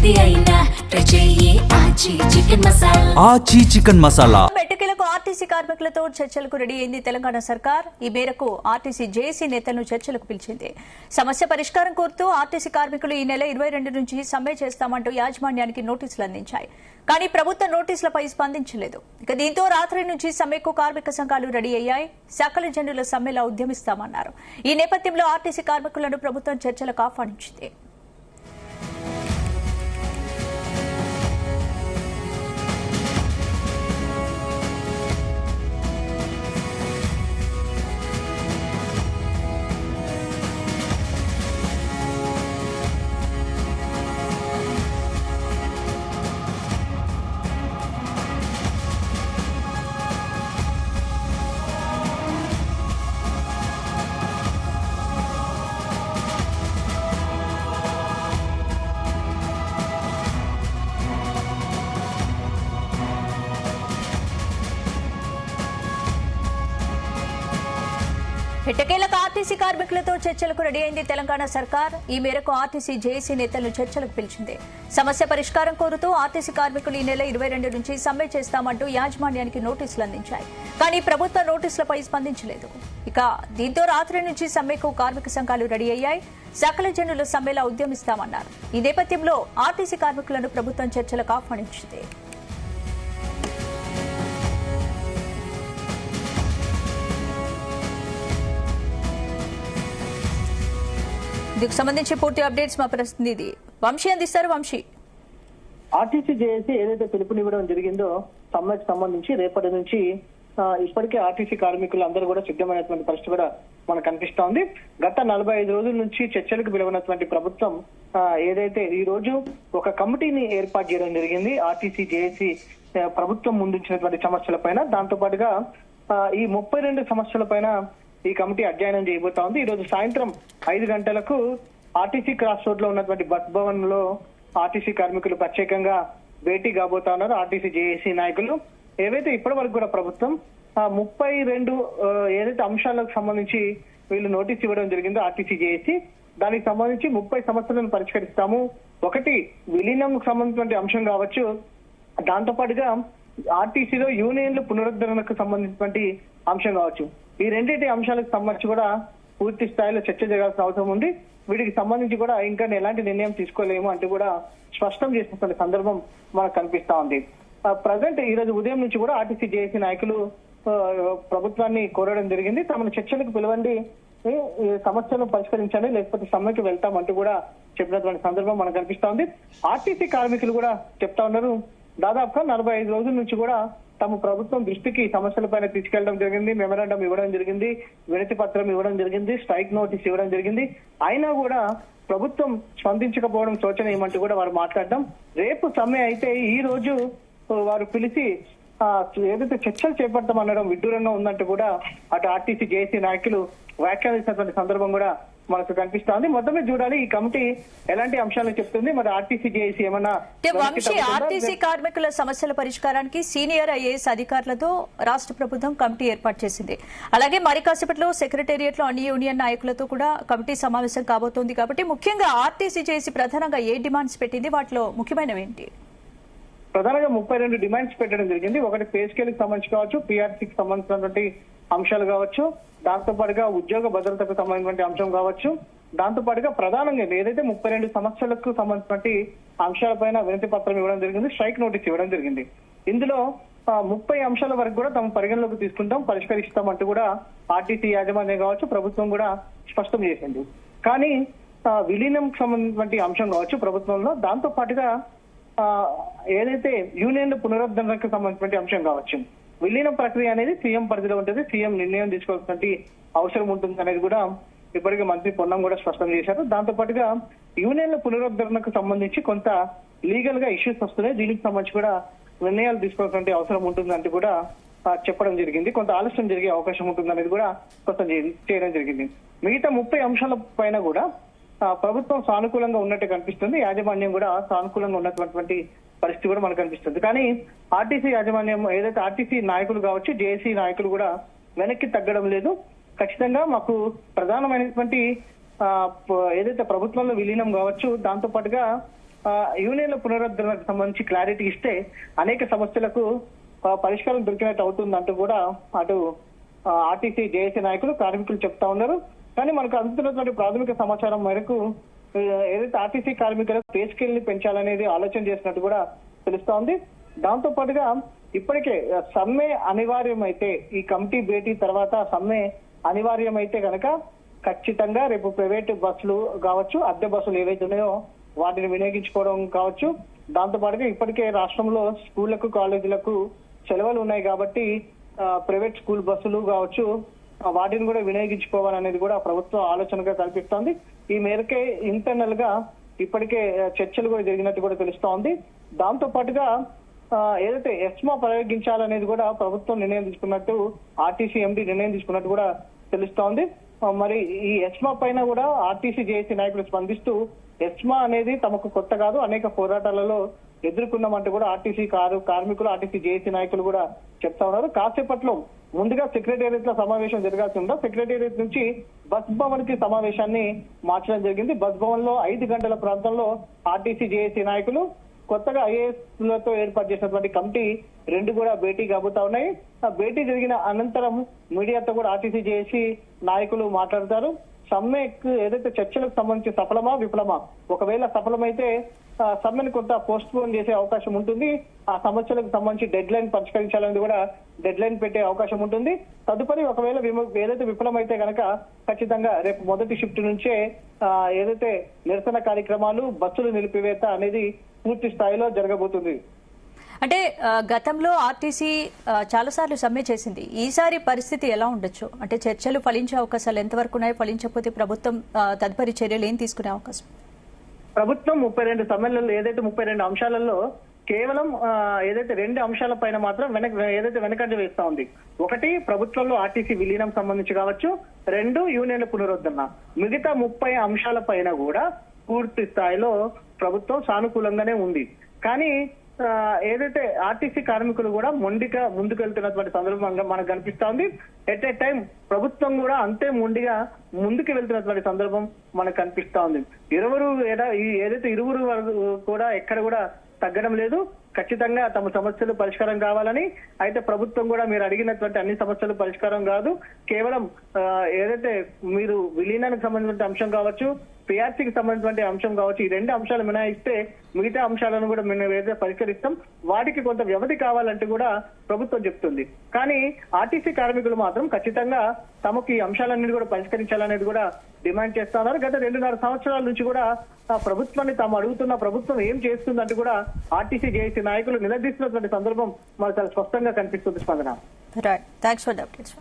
ఏది అయినా ఆచి చికెన్ మసాలా. ఆచి చికెన్ మసాలా. ఎట్టకేలకు ఆర్టీసీ కార్మికులతో చర్చలకు రెడీ అయింది తెలంగాణ సర్కార్. ఈ మేరకు ఆర్టీసీ జేఏసీ నేతలను చర్చలకు పిలిచింది. సమస్య పరిష్కారం కోరుతూ ఆర్టీసీ కార్మికులు ఈ నెల 22 నుంచి సమ్మె చేస్తామంటూ యాజమాన్యానికి నోటీసులు అందించాయి. కానీ ప్రభుత్వ నోటీసులపై స్పందించలేదు. ఇక దీంతో రాత్రి నుంచి సమ్మెకు కార్మిక సంఘాలు రెడీ అయ్యాయి. సకల జనుల సమ్మెలా ఉద్యమిస్తామన్నారు. ఈ నేపథ్యంలో ఆర్టీసీ కార్మికులను ప్రభుత్వం చర్చలకు ఆహ్వానించింది. ఎట్టకేలకు ఆర్టీసీ కార్మికులతో చర్చలకు రెడీ అయింది తెలంగాణ సర్కార్. ఈ మేరకు ఆర్టీసీ జేఏసీ నేతలను చర్చలకు పిలిచింది. సమస్య పరిష్కారం కోరుతూ ఆర్టీసీ కార్మికులు ఈ నెల 22 నుంచి సమ్మె చేస్తామంటూ యాజమాన్యానికి నోటీసులు అందించాయి. కానీ ప్రభుత్వ నోటీసులపై స్పందించలేదు. ఇక దీంతో రాత్రి నుంచి సమ్మెకు కార్మిక సంఘాలు రెడీ అయ్యాయి. సకల జనుల సమ్మెలా ఉద్యమిస్తామన్నారు. ఈ నేపథ్యంలో ఆర్టీసీ కార్మికులను ప్రభుత్వం చర్చలకు ఆహ్వానించింది. ఇందుకు సంబంధించి పూర్తి అప్డేట్స్ మా ప్రతినిధి వంశీ అందిస్తారు. వంశీ, ఆర్టీసీ జేఏసీ ఏదైతే పిలుపునివ్వడం జరిగిందో సమ్మెకు సంబంధించి రేపటి నుంచి ఇప్పటికే ఆర్టీసీ కార్మికులు అందరూ కూడా సిద్ధమైనటువంటి పరిస్థితి కూడా మనకు కనిపిస్తోంది. గత 45 రోజుల నుంచి చర్చలకు పిలువనటువంటి ప్రభుత్వం ఏదైతే ఈ రోజు ఒక కమిటీని ఏర్పాటు చేయడం జరిగింది. ఆర్టీసీ జేఏసీ ప్రభుత్వం ముందుంచినటువంటి సమస్యల పైన, దాంతో పాటుగా ఈ 32 సమస్యల పైన ఈ కమిటీ అధ్యయనం చేయబోతా ఉంది. ఈ రోజు సాయంత్రం 5 గంటలకు ఆర్టీసీ క్రాస్ రోడ్ లో ఉన్నటువంటి బస్ భవన్ లో ఆర్టీసీ కార్మికులు ప్రత్యేకంగా భేటీ కాబోతా ఉన్నారు. ఆర్టీసీ జేఏసీ నాయకులు ఏవైతే ఇప్పటి వరకు కూడా ప్రభుత్వం 32 ఏదైతే అంశాలకు సంబంధించి వీళ్ళు నోటీస్ ఇవ్వడం జరిగిందో ఆర్టీసీ జేఏసీ, దానికి సంబంధించి 30 సమస్యలను పరిష్కరిస్తాము. ఒకటి విలీనంకు సంబంధించినటువంటి అంశం కావచ్చు, దాంతో పాటుగా ఆర్టీసీలో యూనియన్లు పునరుద్ధరణకు సంబంధించినటువంటి అంశం కావచ్చు. ఈ రెండింటి అంశాలకు సంబంధించి కూడా పూర్తి స్థాయిలో చర్చ జరగాల్సిన అవసరం ఉంది. వీటికి సంబంధించి కూడా ఇంకా ఎలాంటి నిర్ణయం తీసుకోలేము అంటూ కూడా స్పష్టం చేసినటువంటి సందర్భం మనకు కనిపిస్తా ఉంది. ప్రజెంట్ ఈ రోజు ఉదయం నుంచి కూడా ఆర్టీసీ జేఏసీ నాయకులు ప్రభుత్వాన్ని కోరడం జరిగింది. తమను చర్చలకు పిలవండి, సమస్యలను పరిష్కరించండి, లేకపోతే సమ్మెకి వెళ్తామంటూ కూడా చెప్పినటువంటి సందర్భం మనకు కనిపిస్తా ఉంది. ఆర్టీసీ కార్మికులు కూడా చెప్తా ఉన్నారు, దాదాపుగా 45 రోజుల నుంచి కూడా తమ ప్రభుత్వం దృష్టికి సమస్యలపైన తీసుకెళ్లడం జరిగింది, మెమరాండం ఇవ్వడం జరిగింది, వినతి పత్రం ఇవ్వడం జరిగింది, స్ట్రైక్ నోటీస్ ఇవ్వడం జరిగింది. అయినా కూడా ప్రభుత్వం స్పందించకపోవడం శోచనీయమంటూ కూడా వారు మాట్లాడడం. రేపు సమ్మె అయితే ఈ రోజు వారు పిలిచి ఏదైతే చర్చలు చేపడతామనడం విడ్డూరంగా ఉందంటూ కూడా అటు ఆర్టీసీ జేఏసీ నాయకులు వ్యాఖ్యానించినటువంటి సందర్భం కూడా మనకు కనిపిస్తోంది. మొత్తమే చూడాలి ఈ కమిటీ ఎలాంటి అంశాలను చెప్తుంది. మరి ఆర్టీసీ జేఏసీ ఏమన్నా ఆర్టీసీ కార్మికుల సమస్యల పరిష్కారానికి సీనియర్ ఐఏఎస్ అధికారులతో రాష్ట్ర ప్రభుత్వం కమిటీ ఏర్పాటు చేసింది. అలాగే మరి కాసేపట్లో సెక్రటేరియట్ లో అన్ని యూనియన్ నాయకులతో కూడా కమిటీ సమావేశం కాబోతోంది. కాబట్టి ముఖ్యంగా ఆర్టీసీ జేఏసీ ప్రధానంగా ఏ డిమాండ్స్ పెట్టింది, వాటిలో ముఖ్యమైనవి ఏంటి? ప్రధానంగా 32 డిమాండ్స్ పెట్టడం జరిగింది. ఒకటి పే స్కేల్ కి సంబంధించి కావచ్చు, పీఆర్సీకి సంబంధించినటువంటి అంశాలు కావచ్చు, దాంతో పాటుగా ఉద్యోగ భద్రతకు సంబంధించినటువంటి అంశం కావచ్చు, దాంతో పాటుగా ప్రధానంగా ఏదైతే 32 సమస్యలకు సంబంధించినటువంటి అంశాలపైన వినతి పత్రం ఇవ్వడం జరిగింది, స్ట్రైక్ నోటీస్ ఇవ్వడం జరిగింది. ఇందులో 30 అంశాల వరకు కూడా తమ పరిగణలోకి తీసుకుంటాం, పరిష్కరిస్తామంటూ కూడా ఆర్టీసీ యాజమాన్యం కావచ్చు, ప్రభుత్వం కూడా స్పష్టం చేసింది. కానీ విలీనంకి సంబంధించినటువంటి అంశం కావచ్చు ప్రభుత్వంలో, దాంతో పాటుగా ఏదైతే యూనియన్ పునరుద్ధరణకు సంబంధించిన అంశం కావచ్చు, విలీనం ప్రక్రియ అనేది సీఎం పరిధిలో ఉంటుంది, సీఎం నిర్ణయం తీసుకోవాల్సిన అవసరం ఉంటుంది అనేది కూడా ఇప్పటికే మంత్రి పొన్నం కూడా స్పష్టం చేశారు. దాంతో పాటుగా యూనియన్ల పునరుద్ధరణకు సంబంధించి కొంత లీగల్ గా ఇష్యూస్ వస్తున్నాయి, దీనికి సంబంధించి కూడా నిర్ణయాలు తీసుకోవాల్సిన అవసరం ఉంటుందంటూ కూడా చెప్పడం జరిగింది. కొంత ఆలస్యం జరిగే అవకాశం ఉంటుంది అనేది కూడా కొంత చేయడం జరిగింది. మిగతా 30 అంశాల పైన కూడా ప్రభుత్వం సానుకూలంగా ఉన్నట్టు కనిపిస్తుంది, యాజమాన్యం కూడా సానుకూలంగా ఉన్నటువంటి పరిస్థితి కూడా మనకు కనిపిస్తుంది. కానీ ఆర్టీసీ యాజమాన్యం ఏదైతే ఆర్టీసీ నాయకులు కావచ్చు, జేఏసీ నాయకులు కూడా వెనక్కి తగ్గడం లేదు. ఖచ్చితంగా మాకు ప్రధానమైనటువంటి ఏదైతే ప్రభుత్వంలో విలీనం కావచ్చు, దాంతో పాటుగా యూనియన్ల పునరుద్ధరణకు సంబంధించి క్లారిటీ ఇస్తే అనేక సమస్యలకు పరిష్కారం దొరికినట్టు అవుతుందంటూ కూడా అటు ఆర్టీసీ జేఏసీ నాయకులు కార్మికులు చెప్తా ఉన్నారు. కానీ మనకు అందుతున్నటువంటి ప్రాథమిక సమాచారం మేరకు ఏదైతే ఆర్టీసీ కార్మికులకు పే స్కేల్ ని పెంచాలనేది ఆలోచన చేసినట్టు కూడా తెలుస్తా ఉంది. దాంతో పాటుగా ఇప్పటికే సమ్మె అనివార్యమైతే, ఈ కమిటీ భేటీ తర్వాత సమ్మె అనివార్యమైతే కనుక ఖచ్చితంగా రేపు ప్రైవేట్ బస్సులు కావచ్చు, అద్దె బస్సులు ఏవైతే ఉన్నాయో వాటిని వినియోగించుకోవడం కావచ్చు. దాంతో పాటుగా ఇప్పటికే రాష్ట్రంలో స్కూళ్లకు కాలేజీలకు సెలవులు ఉన్నాయి కాబట్టి ప్రైవేట్ స్కూల్ బస్సులు కావచ్చు వాటిని కూడా వినియోగించుకోవాలనేది కూడా ప్రభుత్వం ఆలోచనగా కల్పిస్తోంది. ఈ మేరకే ఇంటర్నల్ గా ఇప్పటికే చర్చలు కూడా జరిగినట్టు కూడా తెలుస్తా ఉంది. దాంతో పాటుగా ఏదైతే ఎస్మా ప్రయోగించాలనేది కూడా ప్రభుత్వం నిర్ణయం తీసుకున్నట్టు ఆర్టీసీ ఎండీ నిర్ణయం తీసుకున్నట్టు కూడా తెలుస్తా ఉంది. మరి ఈ ఎస్మా పైన కూడా ఆర్టీసీ జేఏసీ నాయకులు స్పందిస్తూ ఎస్మా అనేది తమకు కొత్త కాదు, అనేక పోరాటాలలో ఎదుర్కొన్నామంటూ కూడా ఆర్టీసీ కార్మికులు, ఆర్టీసీ జేఏసీ నాయకులు కూడా చెప్తా ఉన్నారు. కాసేపట్లో ముందుగా సెక్రటేరియట్ లో సమావేశం జరగాల్సి ఉందా, సెక్రటేరియట్ నుంచి బస్ భవన్ కి సమావేశాన్ని మార్చడం జరిగింది. బస్ భవన్ లో 5 గంటల ప్రాంతంలో ఆర్టీసీ జేఏసీ నాయకులు కొత్తగా ఐఏఎస్ లతో ఏర్పాటు చేసినటువంటి కమిటీ 2 కూడా భేటీ కాబోతా ఉన్నాయి. ఆ భేటీ జరిగిన అనంతరం మీడియాతో కూడా ఆర్టీసీ జేఏసీ నాయకులు మాట్లాడతారు. సమ్మెకు ఏదైతే చర్చలకు సంబంధించి సఫలమా విఫలమా, ఒకవేళ సఫలమైతే సమ్మెను కొంత పోస్ట్ పోన్ చేసే అవకాశం ఉంటుంది. ఆ సమస్యలకు సంబంధించి డెడ్ లైన్ పరిష్కరించాలని కూడా డెడ్ లైన్ పెట్టే అవకాశం ఉంటుంది. తదుపరి ఒకవేళ ఏదైతే విఫలమైతే కనుక ఖచ్చితంగా రేపు మొదటి షిఫ్ట్ నుంచే ఏదైతే నిరసన కార్యక్రమాలు, బస్సులు నిలిపివేత అనేది పూర్తి స్థాయిలో జరగబోతుంది. అంటే గతంలో ఆర్టీసీ చాలాసార్లు సమ్మె చేసింది. ఈసారి పరిస్థితి ఎలా ఉండొచ్చు? అంటే చర్చలు ఫలించే అవకాశాలు ఎంతవరకు ఉన్నాయి? ఫలించకపోతే ప్రభుత్వం తదుపరి చర్యలు ఏం తీసుకునే అవకాశం? ప్రభుత్వం 32 సమ్మెలలో ఏదైతే 32 అంశాలలో కేవలం ఏదైతే 2 అంశాల పైన మాత్రం వెనకంజ వేస్తా ఉంది. ఒకటి, ప్రభుత్వంలో ఆర్టీసీ విలీనం సంబంధించి కావచ్చు. 2, యూనియన్ల పునరుద్ధరణ. మిగతా 30 అంశాల పైన కూడా పూర్తి స్థాయిలో ప్రభుత్వం సానుకూలంగానే ఉంది. కానీ ఏదైతే ఆర్టీసీ కార్మికులు కూడా మొండిగా ముందుకు వెళ్తున్నటువంటి సందర్భంగా మనకు కనిపిస్తా ఉంది. ఎట్ ఏ టైం ప్రభుత్వం కూడా అంతే మొండిగా ముందుకు వెళ్తున్నటువంటి సందర్భం మనకు కనిపిస్తా ఉంది. ఏదైతే ఇరువురు కూడా ఎక్కడ కూడా తగ్గడం లేదు. ఖచ్చితంగా తమ సమస్యలు పరిష్కారం కావాలని. అయితే ప్రభుత్వం కూడా మీరు అడిగినటువంటి అన్ని సమస్యలు పరిష్కారం కాదు, కేవలం ఏదైతే మీరు విలీనానికి సంబంధించిన అంశం కావచ్చు, పిఆర్సీకి సంబంధించిన అంశం కావచ్చు, ఈ 2 అంశాలు మినహాయిస్తే మిగతా అంశాలను కూడా మేము ఏదైతే పరిష్కరిస్తాం, వాటికి కొంత వ్యవధి కావాలంటూ కూడా ప్రభుత్వం చెప్తుంది. కానీ ఆర్టీసీ కార్మికులు మాత్రం ఖచ్చితంగా తమకు ఈ అంశాలన్నీ కూడా పరిష్కరించాలనేది కూడా డిమాండ్ చేస్తా ఉన్నారు. గత 2.5 సంవత్సరాల నుంచి కూడా ప్రభుత్వాన్ని తాము అడుగుతున్న ప్రభుత్వం ఏం చేస్తుందంటూ కూడా ఆర్టీసీ జేఏసీ నాయకులు నిలదీస్తున్నటువంటి సందర్భం మనకు చాలా స్పష్టంగా కనిపిస్తుంది. స్పందన. Right, thanks for the updates.